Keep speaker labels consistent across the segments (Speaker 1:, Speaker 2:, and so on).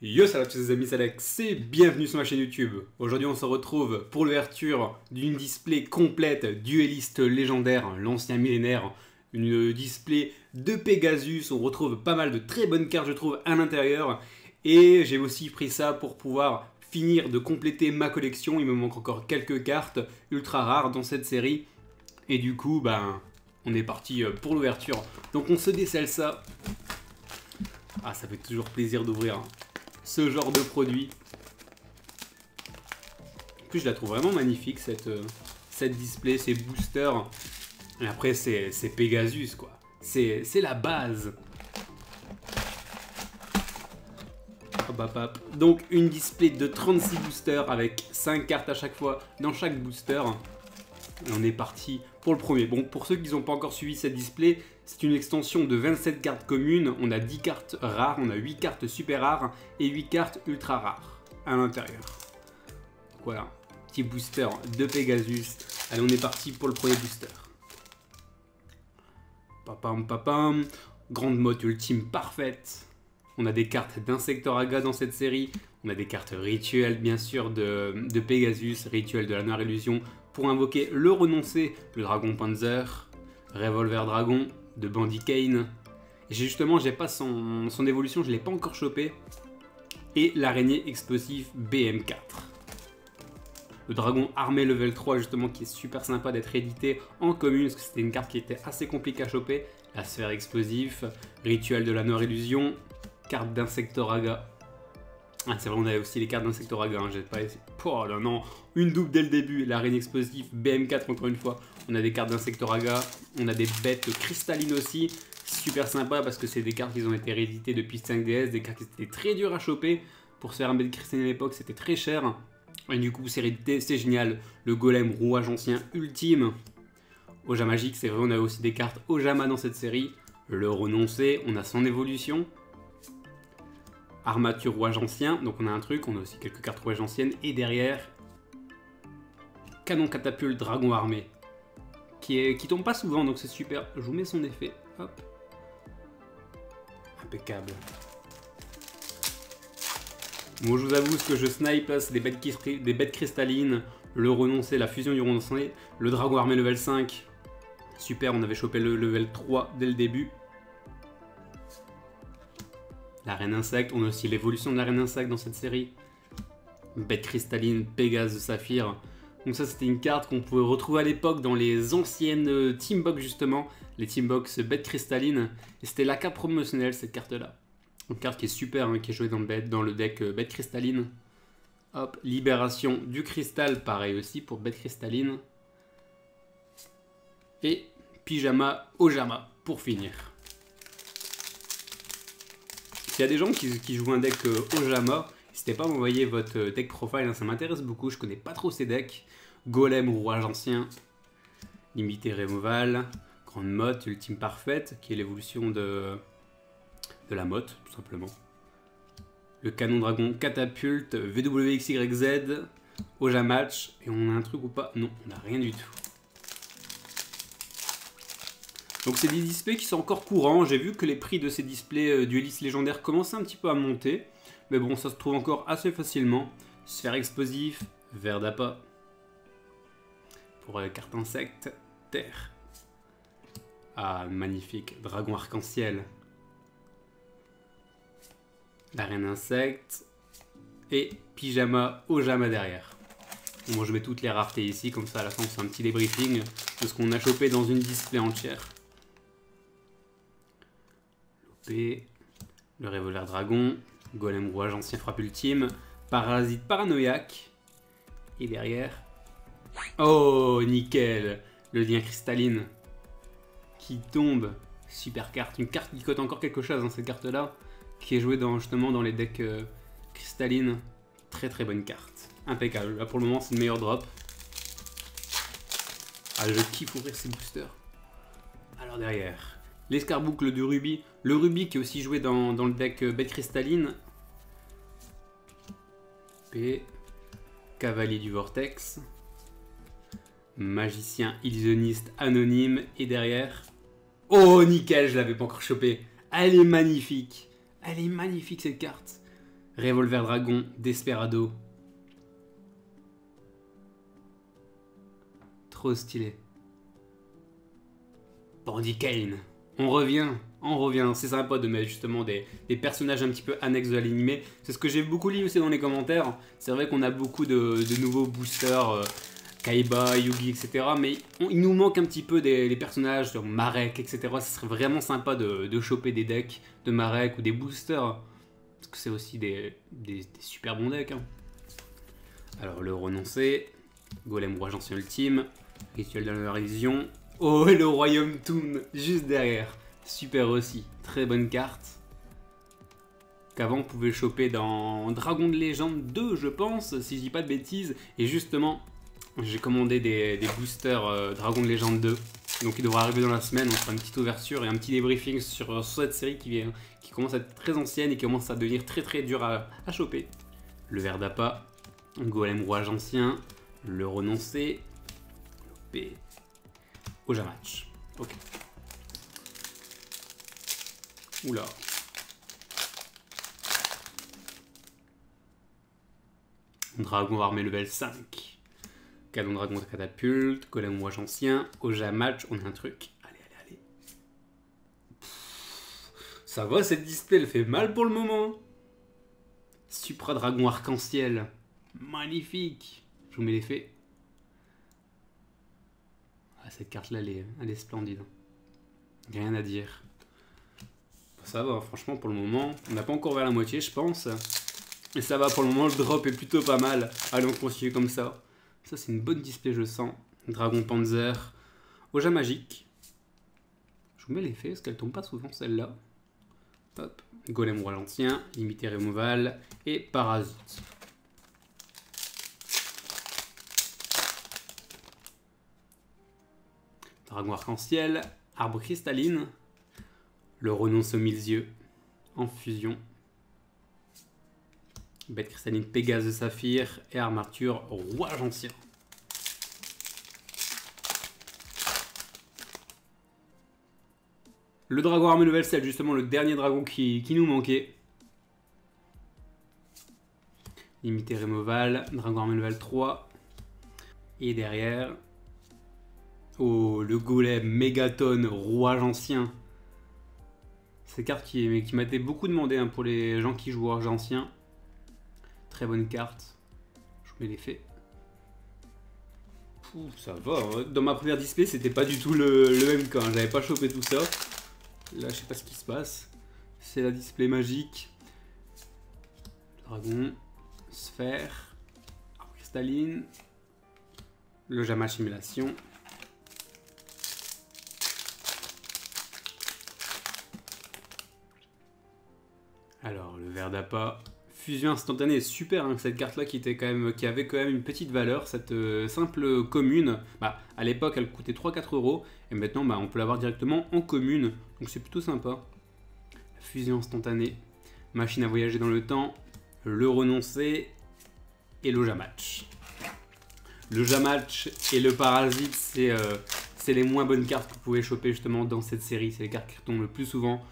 Speaker 1: Yo, salut à tous les amis, c'est Alex et bienvenue sur ma chaîne YouTube. Aujourd'hui on se retrouve pour l'ouverture d'une display complète dueliste légendaire, l'ancien millénaire. Une display de Pegasus, on retrouve pas mal de très bonnes cartes je trouve à l'intérieur. Et j'ai aussi pris ça pour pouvoir finir de compléter ma collection. Il me manque encore quelques cartes ultra rares dans cette série. Et du coup, on est parti pour l'ouverture. Donc on se décèle ça. Ah, ça fait toujours plaisir d'ouvrir ce genre de produit. En plus, je la trouve vraiment magnifique, cette display, ces boosters. Et après, c'est Pegasus, quoi. C'est la base. Hop, hop, hop. Donc, une display de 36 boosters avec 5 cartes à chaque fois dans chaque booster. Et on est parti pour le premier. Bon, pour ceux qui n'ont pas encore suivi cette display, c'est une extension de 27 cartes communes. On a 10 cartes rares, on a 8 cartes super rares et 8 cartes ultra rares à l'intérieur. Voilà, petit booster de Pegasus. Allez, on est parti pour le premier booster. Papam, papam. Grande motte ultime parfaite. On a des cartes d'Insectoraga dans cette série. On a des cartes rituelles, bien sûr, de Pegasus, rituel de la Noire Illusion, pour invoquer le renoncé, le Dragon Panzer, Revolver Dragon de Bandy Kane. Et justement, j'ai pas son évolution, je l'ai pas encore chopé. Et l'araignée explosif BM4. Le dragon armé level 3, justement, qui est super sympa d'être édité en commune, parce que c'était une carte qui était assez compliquée à choper. La sphère explosif, rituel de la Noire Illusion, carte d'Insectoraga. Ah, c'est vrai, on avait aussi les cartes d'Insectoraga, hein, j'ai pas essayé. Oh là non, une double dès le début, l'araignée explosive, BM4 encore une fois. On a des cartes d'Insectoraga, on a des bêtes cristallines aussi. Super sympa parce que c'est des cartes qui ont été rééditées depuis 5DS, des cartes qui étaient très dures à choper. Pour se faire un bête cristalline à l'époque, c'était très cher. Et du coup, c'est réédité, c'est génial. Le golem rouage ancien ultime. Oja magique, c'est vrai, on a aussi des cartes Ojama dans cette série. Le renoncé, on a son évolution. Armature rouage ancien, donc on a un truc, on a aussi quelques cartes rouage anciennes. Et derrière, canon catapulte dragon armé. Qui tombe pas souvent, donc c'est super. Je vous mets son effet, hop. Impeccable. Moi je vous avoue, ce que je snipe là, c'est des bêtes cristallines, le renoncé, la fusion du renoncé, le dragon armé level 5. Super, on avait chopé le level 3 dès le début. La reine insecte, on a aussi l'évolution de la reine insecte dans cette série. Bête cristalline, Pégase de saphir. Donc ça c'était une carte qu'on pouvait retrouver à l'époque dans les anciennes Teambox justement. Les Teambox bête cristalline. Et c'était la carte promotionnelle cette carte là. Une carte qui est super, hein, qui est jouée dans le deck bête cristalline. Hop, libération du cristal, pareil aussi pour bête cristalline. Et pyjama Ojama pour finir. S'il y a des gens qui jouent un deck Ojama, n'hésitez pas à m'envoyer votre deck profile, hein, ça m'intéresse beaucoup, je connais pas trop ces decks. Golem rouage ancien, limité removal, grande motte, ultime parfaite, qui est l'évolution de la motte, tout simplement. Le canon dragon catapulte, VWXYZ, Oja match, et on a un truc ou pas? Non, on n'a rien du tout. Donc c'est des displays qui sont encore courants, j'ai vu que les prix de ces displays duelistes légendaires commençaient un petit peu à monter. Mais bon, ça se trouve encore assez facilement. Sphère explosif, verre d'appât. Pour carte insecte, terre. Ah, magnifique, dragon arc-en-ciel. La reine insecte. Et pyjama Ojama derrière. Bon, moi je mets toutes les raretés ici, comme ça à la fin c'est un petit débriefing de ce qu'on a chopé dans une display entière. Lopé, le revolver dragon, golem rouage ancien frappe ultime, parasite paranoïaque, et derrière, oh nickel, le lien cristalline qui tombe, super carte, une carte qui cote encore quelque chose dans cette carte là, qui est jouée justement dans les decks cristallines, très très bonne carte, impeccable, là pour le moment c'est le meilleur drop. Ah, je kiffe ouvrir ces boosters. Alors derrière, l'escarboucle du rubis. Le rubis qui est aussi joué dans le deck bête cristalline. P. Cavalier du vortex. Magicien illusionniste anonyme. Et derrière... Oh nickel, je l'avais pas encore chopé. Elle est magnifique. Elle est magnifique cette carte. Revolver Dragon, Desperado. Trop stylé. Bandy Kane. On revient, c'est sympa de mettre justement des personnages un petit peu annexes de l'animé. C'est ce que j'ai beaucoup lu aussi dans les commentaires. C'est vrai qu'on a beaucoup de nouveaux boosters, Kaiba, Yugi, etc. Mais il nous manque un petit peu des personnages, genre Marek, etc. Ça serait vraiment sympa de choper des decks de Marek ou des boosters. Parce que c'est aussi des super bons decks. Hein. Alors le renoncé, Golem Roi Ancien Ultime, Rituel de la Vision. Oh, et le Royaume Toon, juste derrière. Super aussi, très bonne carte. Qu'avant on pouvait choper dans Dragon de Légende 2, je pense, si je dis pas de bêtises. Et justement, j'ai commandé des boosters Dragon de Légende 2. Donc il devra arriver dans la semaine, on fera une petite ouverture et un petit débriefing sur cette série qui commence à être très ancienne et qui commence à devenir très dure à choper. Le ver d'appât, Golem Rouage Ancien, le renoncé, l'OP, Ojamatch. Ok. Oula. Dragon armé level 5. Canon dragon de catapulte, Golem Rouage Ancien, Ojamatch, on a un truc. Allez. Ça va, cette display, elle fait mal pour le moment. Supra Dragon Arc-en-Ciel. Magnifique. Je vous mets l'effet. Ah, cette carte-là, elle est splendide. Rien à dire. Ça va, franchement, pour le moment. On n'a pas encore vers la moitié, je pense. Et ça va, pour le moment, le drop est plutôt pas mal. Allez, on continue comme ça. Ça, c'est une bonne display, je sens. Dragon Panzer. Oja Magique. Je vous mets l'effet, parce qu'elle tombe pas souvent, celle-là. Hop. Golem Roi Ancien, Limité Removal et Parasite. Dragon Arc-en-Ciel, Arbre Cristalline, le Renonce aux Mille Yeux en fusion, Bête Cristalline Pégase de Saphir et Armature Rouage Ancien. Le dragon armé level 7, justement le dernier dragon qui nous manquait. Limité Removal, dragon armé level 3. Et derrière, oh, le golem Mégaton Rouage Ancien. C'est une carte qui m'a été beaucoup demandée hein, pour les gens qui jouent Rouage Ancien. Très bonne carte. Je vous mets l'effet. Ça va. Hein. Dans ma première display, c'était pas du tout le même cas. J'avais pas chopé tout ça. Là, je sais pas ce qui se passe. C'est la display magique. Dragon. Sphère. Arbre cristalline. Le Jama Simulation. Alors, le ver d'appât. Fusion instantanée est super, hein, cette carte-là qui avait quand même une petite valeur, cette simple commune. Bah, à l'époque, elle coûtait 3-4 euros, et maintenant, bah, on peut l'avoir directement en commune, donc c'est plutôt sympa. Fusion instantanée, machine à voyager dans le temps, le renoncer et le Jamatch. Le Jamatch et le Parasite, c'est les moins bonnes cartes que vous pouvez choper justement dans cette série, c'est les cartes qui tombent le plus souvent.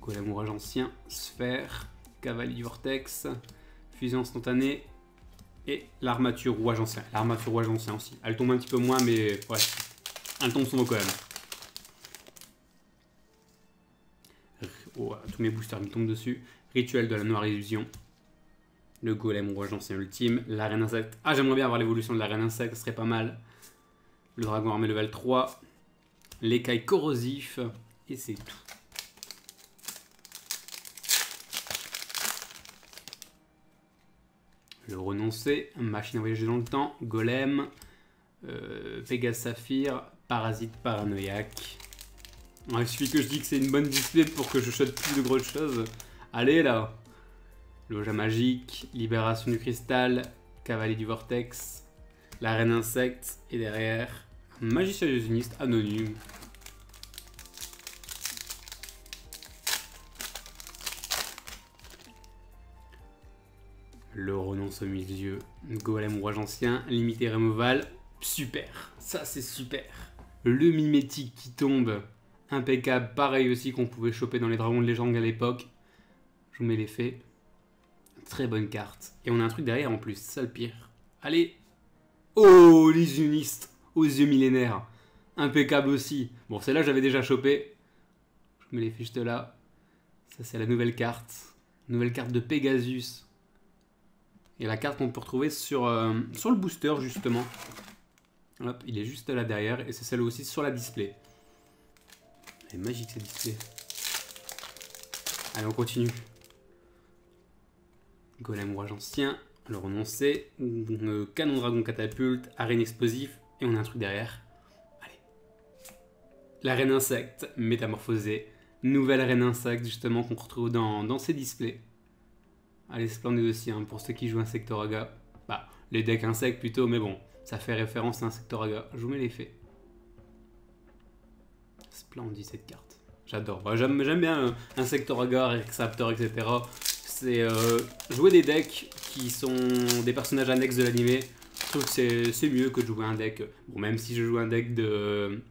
Speaker 1: Golem Orage Ancien, Sphère, Cavalier du Vortex, Fusion instantanée et l'armature Rouage Ancien. L'armature Rouage Ancien aussi. Elle tombe un petit peu moins, mais ouais, elle tombe souvent quand même. Oh, tous mes boosters me tombent dessus. Rituel de la Noire Illusion. Le Golem Rouage Ancien ultime. L'arène insecte. Ah, j'aimerais bien avoir l'évolution de l'arène insecte, ce serait pas mal. Le dragon armé level 3. L'écaille corrosif. Et c'est tout. Le renoncer, machine à voyager dans le temps, golem, Pégase Saphir, parasite paranoïaque. Il suffit que je dis que c'est une bonne display pour que je chope plus de grosses choses. Allez là. Loja magique, libération du cristal, cavalier du vortex, la reine insecte et derrière, magicien illusionniste anonyme. Le renonce au milieu, golem rouage ancien, limité removal, super, ça c'est super. Le mimétique qui tombe, impeccable, pareil aussi qu'on pouvait choper dans les dragons de légende à l'époque. Je vous mets l'effet. très bonne carte. Et on a un truc derrière en plus, c'est ça le pire. Allez. Oh, illusionniste aux yeux millénaires. Impeccable aussi. Bon, celle-là, j'avais déjà chopé. Je me les fais juste là. Ça, c'est la nouvelle carte. Nouvelle carte de Pegasus. Et la carte qu'on peut retrouver sur le booster, justement. Hop, il est juste là derrière. Et c'est celle aussi sur la display. Elle est magique, cette display. Allez, on continue. Golem Rouage Ancien. Le renoncé. Canon Dragon Catapulte. Arène Explosif. Et on a un truc derrière. Allez. La Reine Insecte. Métamorphosée. Nouvelle Reine Insecte, justement, qu'on retrouve dans ces displays. Allez, splendide aussi, hein, pour ceux qui jouent Insectoraga. Bah, les decks insectes plutôt, mais bon, ça fait référence à Insectoraga. Je vous mets les faits. Splendide cette carte. J'adore. Bah, j'aime bien Insectoraga, Rexaptor, etc. C'est jouer des decks qui sont des personnages annexes de l'animé. Je trouve que c'est mieux que de jouer un deck. Bon, même si je joue un deck de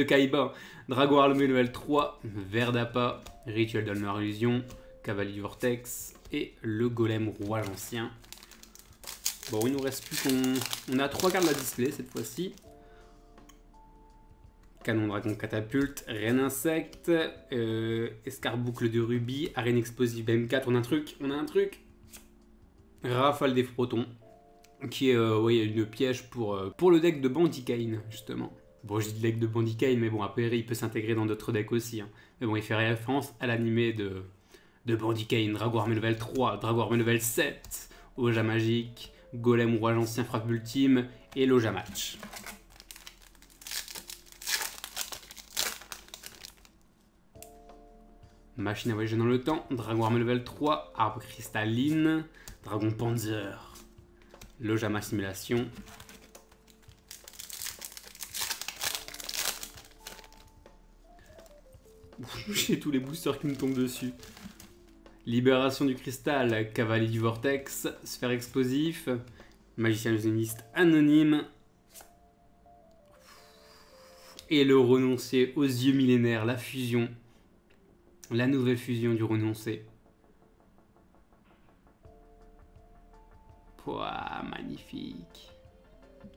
Speaker 1: Kaiba. Dragon Armé level 3, Verdapa, Rituel de la Noire Illusion, Cavalier du Vortex et le Golem Rouage Ancien. Bon, il nous reste plus qu'on... On a 3 cartes de la display cette fois-ci. Canon Dragon Catapulte, Reine Insecte, Escarboucle de Rubis, Arène Explosive BM4. On a un truc. Rafale des Protons, qui est une piège pour le deck de Bandicane, justement. Bon, je dis deck de Bandicane, mais bon, après, il peut s'intégrer dans d'autres decks aussi. Hein. Mais bon, il fait référence à l'animé de Bandicane, Dragon Armé level 3, Dragon Armé level 7, Oja Magique, Golem Rouage Ancien Frappe Ultime et l'Oja Match. Machine à voyager dans le temps, Dragon Armé level 3, Arbre Cristalline, Dragon Panzer, l'Ojama Simulation. J'ai tous les boosters qui me tombent dessus. Libération du cristal, Cavalier du Vortex, Sphère Explosif, Magicien illusionniste anonyme. Et le renoncé aux yeux millénaires, la fusion. La nouvelle fusion du renoncé. Pouah, magnifique.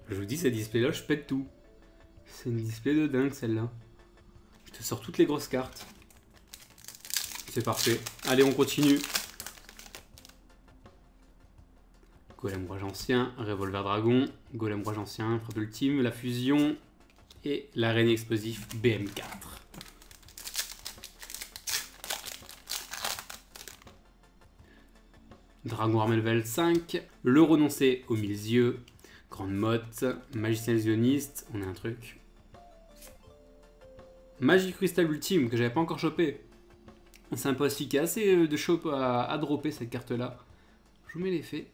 Speaker 1: Je vous dis, cette display-là, je pète tout. C'est une display de dingue, celle-là. Je te sors toutes les grosses cartes. C'est parfait. Allez, on continue. Golem Rouage Ancien, Revolver Dragon, Golem Rouage Ancien, Frappe Ultime, la fusion et l'arène explosif BM4. Dragon Armé level 5, le renoncé aux 1000 yeux, Grande Motte, Magicien illusionniste, on a un truc. Magie Cristal Ultime que j'avais pas encore chopé. C'est un poste qui est assez de shop à dropper cette carte là. Je vous mets les faits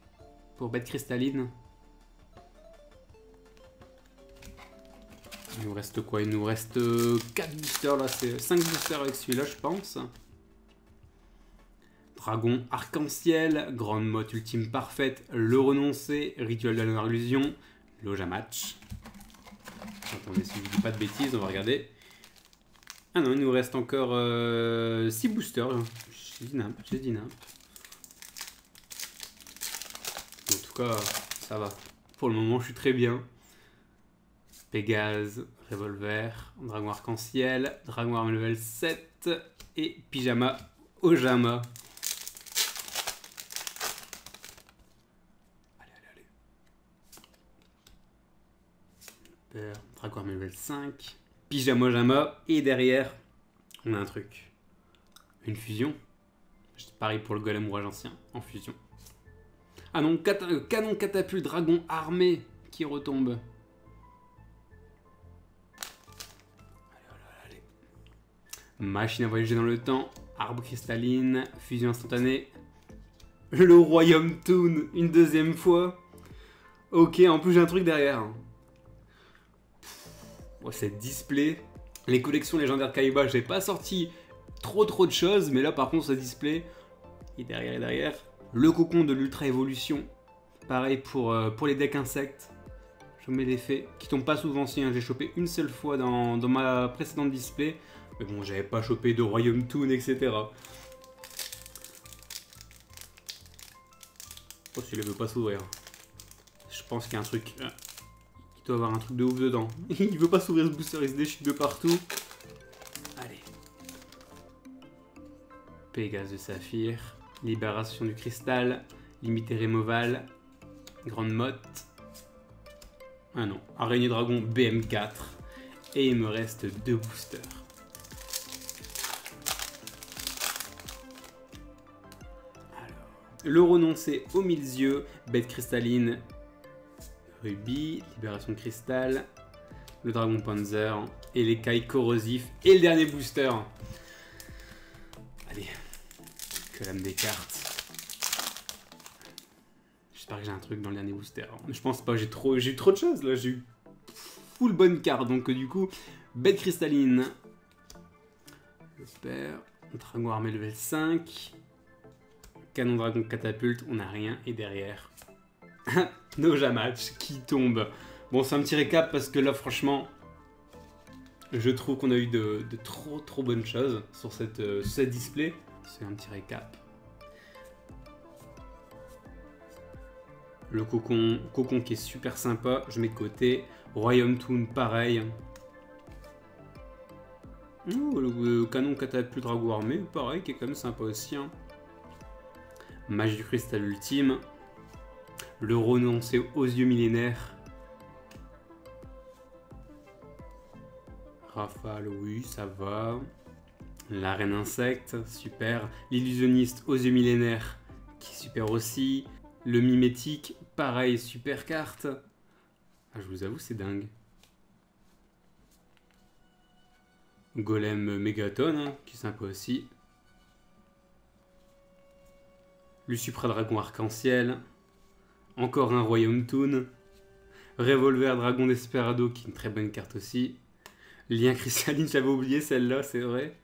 Speaker 1: pour bête cristalline. Il nous reste quoi? Il nous reste 4 boosters là, c'est 5 boosters avec celui-là je pense. Dragon Arc-en-Ciel, Grande Motte Ultime Parfaite, le renoncé, Rituel de la Noire Illusion, l'Oja Match. Attendez, si je dis pas de bêtises, on va regarder. Ah non, il nous reste encore 6 boosters. J'ai dit nimp, j'ai dit nimp. En tout cas, ça va. Pour le moment, je suis très bien. Pégase, Revolver, Dragon Arc-en-Ciel, Dragon Armé level 7 et Pyjama Ojama. Allez. Dragon Armé level 5. Pyjama Ojama. Et derrière, on a un truc. Une fusion. Pareil pour le Golem Rouage Ancien, en fusion. Ah non, Canon Catapulte Dragon Armé qui retombe. Allez. Machine à voyager dans le temps, Arbre Cristalline, Fusion Instantanée. Le Royaume Toon, une deuxième fois. Ok, en plus j'ai un truc derrière. Oh, cette display. Les collections légendaires Kaiba, j'ai pas sorti trop de choses, mais là par contre ce display. Et derrière. Le cocon de l'ultra évolution. Pareil pour les decks insectes. Je vous mets les faits. Qui tombent pas souvent si, hein. J'ai chopé une seule fois dans ma précédente display. Mais bon, j'avais pas chopé de Royaume Toon, etc. Oh, s'il ne veut pas s'ouvrir. Je pense qu'il y a un truc... il doit avoir un truc de ouf dedans. Il veut pas s'ouvrir ce booster, il se déchire de partout. Allez. Pégase de saphir. Libération du cristal. Limité rémoval. Grande motte. Ah non. Araignée dragon BM4. Et il me reste 2 boosters. Le renoncé aux 1000 yeux, bête cristalline, rubis, libération de cristal, le dragon panzer et l'écaille corrosif et le dernier booster. Allez, que l'âme des cartes. J'espère que j'ai un truc dans le dernier booster. Je pense pas, j'ai eu trop de choses là, j'ai eu full bonne carte. Donc du coup, bête cristalline, le père, dragon armé level 5. Canon dragon catapulte, on n'a rien. Et derrière, Noja match qui tombe. Bon, c'est un petit récap parce que là, franchement, je trouve qu'on a eu de trop bonnes choses sur cette display. C'est un petit récap. Le cocon qui est super sympa, je mets de côté. Royaume Toon, pareil. Oh, le canon catapulte dragon armé, pareil, qui est quand même sympa aussi. Hein. Mage du cristal ultime. Le renoncé aux yeux millénaires. Rafale, oui, ça va. La reine insecte, super. L'illusionniste aux yeux millénaires, qui est super aussi. Le mimétique, pareil, super carte. Ah, je vous avoue, c'est dingue. Golem Mégaton, hein, qui est sympa aussi. Le Supra Dragon Arc-en-Ciel. Encore un Royaume Toon. Revolver Dragon Desperado, qui est une très bonne carte aussi. Lien Cristalline, j'avais oublié celle-là, c'est vrai.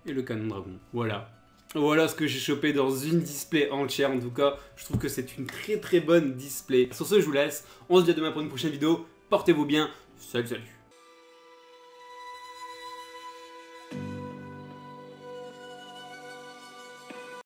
Speaker 1: Et le Canon Dragon, voilà. Voilà ce que j'ai chopé dans une display entière. En tout cas, je trouve que c'est une très bonne display. Sur ce, je vous laisse. On se dit à demain pour une prochaine vidéo. Portez-vous bien. Salut, salut.